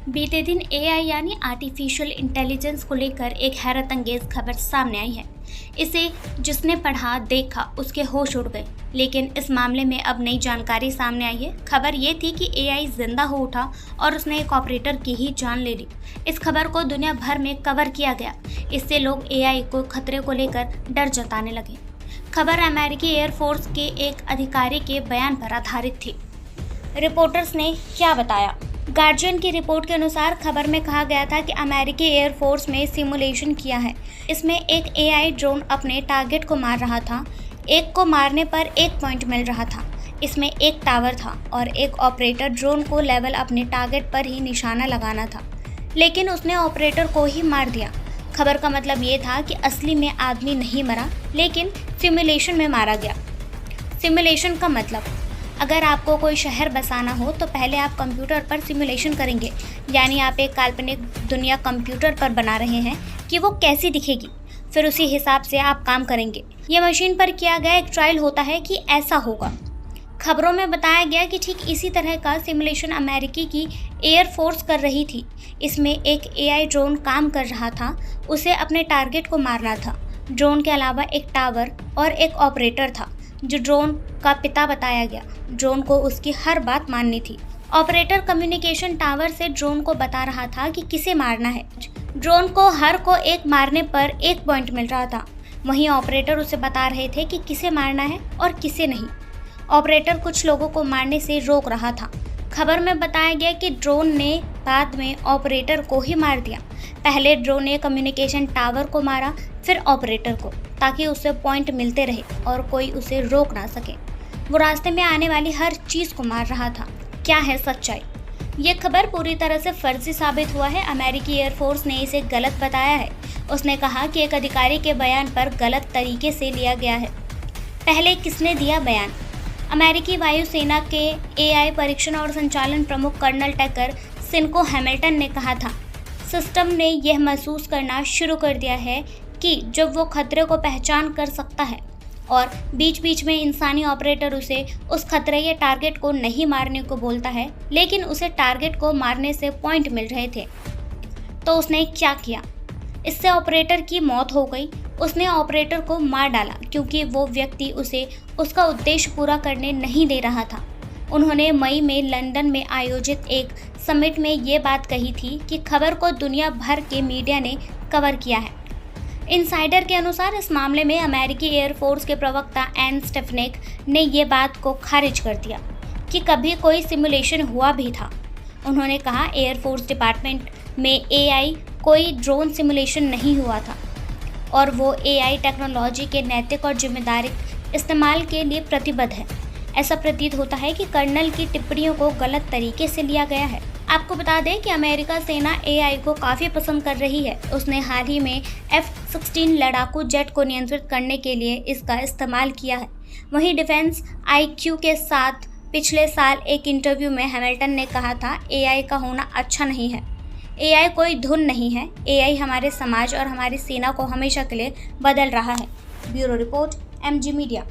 बीते दिन एआई यानी आर्टिफिशियल इंटेलिजेंस को लेकर एक हैरत अंगेज खबर सामने आई है। इसे जिसने पढ़ा देखा उसके होश उड़ गए। लेकिन इस मामले में अब नई जानकारी सामने आई है। खबर ये थी कि एआई जिंदा हो उठा और उसने एक ऑपरेटर की ही जान ले ली। इस खबर को दुनिया भर में कवर किया गया। इससे लोग एआई को खतरे को लेकर डर जताने लगे। खबर अमेरिकी एयरफोर्स के एक अधिकारी के बयान पर आधारित थी। रिपोर्टर्स ने क्या बताया? गार्जियन की रिपोर्ट के अनुसार खबर में कहा गया था कि अमेरिकी एयरफोर्स में सिमुलेशन किया है। इसमें एक एआई ड्रोन अपने टारगेट को मार रहा था। एक को मारने पर 1 पॉइंट मिल रहा था। इसमें एक टावर था और एक ऑपरेटर ड्रोन को लेवल अपने टारगेट पर ही निशाना लगाना था, लेकिन उसने ऑपरेटर को ही मार दिया। खबर का मतलब ये था कि असली में आदमी नहीं मरा, लेकिन सिमुलेशन में मारा गया। सिमुलेशन का मतलब, अगर आपको कोई शहर बसाना हो तो पहले आप कंप्यूटर पर सिमुलेशन करेंगे, यानी आप एक काल्पनिक दुनिया कंप्यूटर पर बना रहे हैं कि वो कैसी दिखेगी। फिर उसी हिसाब से आप काम करेंगे। ये मशीन पर किया गया एक ट्रायल होता है कि ऐसा होगा। खबरों में बताया गया कि ठीक इसी तरह का सिमुलेशन अमेरिकी की एयरफोर्स कर रही थी। इसमें एक एआई ड्रोन काम कर रहा था। उसे अपने टारगेट को मारना था। ड्रोन के अलावा एक टावर और एक ऑपरेटर था जो ड्रोन का पिता बताया गया। ड्रोन को उसकी हर बात माननी थी। ऑपरेटर कम्युनिकेशन टावर से ड्रोन को बता रहा था कि किसे मारना है। ड्रोन को हर को एक मारने पर 1 पॉइंट मिल रहा था। वहीं ऑपरेटर उसे बता रहे थे कि किसे मारना है और किसे नहीं। ऑपरेटर कुछ लोगों को मारने से रोक रहा था। खबर में बताया गया कि ड्रोन ने बाद में ऑपरेटर को ही मार दिया। पहले ड्रोन ने कम्युनिकेशन टावर को मारा, फिर ऑपरेटर को, ताकि उसे पॉइंट मिलते रहे और कोई उसे रोक ना सके। वो रास्ते में आने वाली हर चीज़ को मार रहा था। क्या है सच्चाई? ये खबर पूरी तरह से फर्जी साबित हुआ है। अमेरिकी एयरफोर्स ने इसे गलत बताया है। उसने कहा कि एक अधिकारी के बयान पर गलत तरीके से लिया गया है। पहले किसने दिया बयान? अमेरिकी वायुसेना के एआई परीक्षण और संचालन प्रमुख कर्नल टकर सिनको हैमिल्टन ने कहा था, सिस्टम ने यह महसूस करना शुरू कर दिया है कि जब वो खतरे को पहचान कर सकता है और बीच बीच में इंसानी ऑपरेटर उसे उस खतरे या टारगेट को नहीं मारने को बोलता है, लेकिन उसे टारगेट को मारने से पॉइंट मिल रहे थे, तो उसने क्या किया? इससे ऑपरेटर की मौत हो गई। उसने ऑपरेटर को मार डाला क्योंकि वो व्यक्ति उसे उसका उद्देश्य पूरा करने नहीं दे रहा था। उन्होंने मई में लंदन में आयोजित एक समिट में ये बात कही थी कि खबर को दुनिया भर के मीडिया ने कवर किया है। इनसाइडर के अनुसार इस मामले में अमेरिकी एयरफोर्स के प्रवक्ता एन स्टेफनेक ने ये बात को खारिज कर दिया कि कभी कोई सिमुलेशन हुआ भी था। उन्होंने कहा, एयरफोर्स डिपार्टमेंट में एआई कोई ड्रोन सिमुलेशन नहीं हुआ था और वो एआई टेक्नोलॉजी के नैतिक और जिम्मेदारी इस्तेमाल के लिए प्रतिबद्ध है। ऐसा प्रतीत होता है कि कर्नल की टिप्पणियों को गलत तरीके से लिया गया है। आपको बता दें कि अमेरिका सेना एआई को काफ़ी पसंद कर रही है। उसने हाल ही में F-16 लड़ाकू जेट को नियंत्रित करने के लिए इसका इस्तेमाल किया है। वहीं डिफेंस IQ के साथ पिछले साल एक इंटरव्यू में हैमिल्टन ने कहा था, एआई का होना अच्छा नहीं है। एआई कोई धुन नहीं है। एआई हमारे समाज और हमारी सेना को हमेशा के लिए बदल रहा है। Bureau report, MG media.